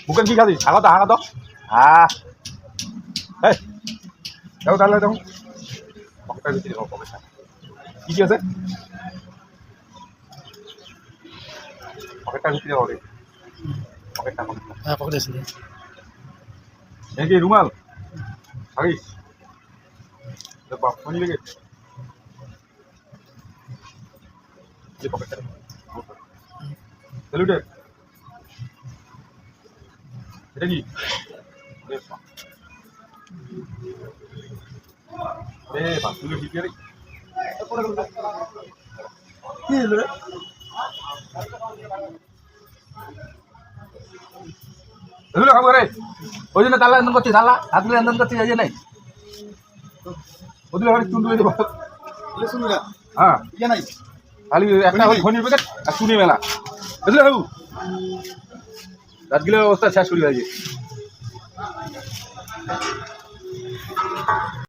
বুকের কি খাবি হাগা তো এই দেখো তাহলে দেখো পকেটটার ভিতরে দেখো পকেটটা কি আছে পকেটটার ভিতরে হবে পকেটটা হ্যাঁ পকেটে আছে এই কি রুমাল খাবিস বাপ ফোন লেগে যে পকেটটা স্যালুটের এটা কি বাসগুলো ঠিক আছে কি হলো রে এগুলো খাবো রে ওই জন্য তালা এন্দন করছি তালা হাতগুলো এন্দন করছি এই যে নাই ওদের আমার চুন দেবো হ্যাঁ খালি একটা ধনির প্যাকেট আর চুনি মেলা বুঝলে বাবু রাতগুলোর অবস্থা শেষ করি হয়েছে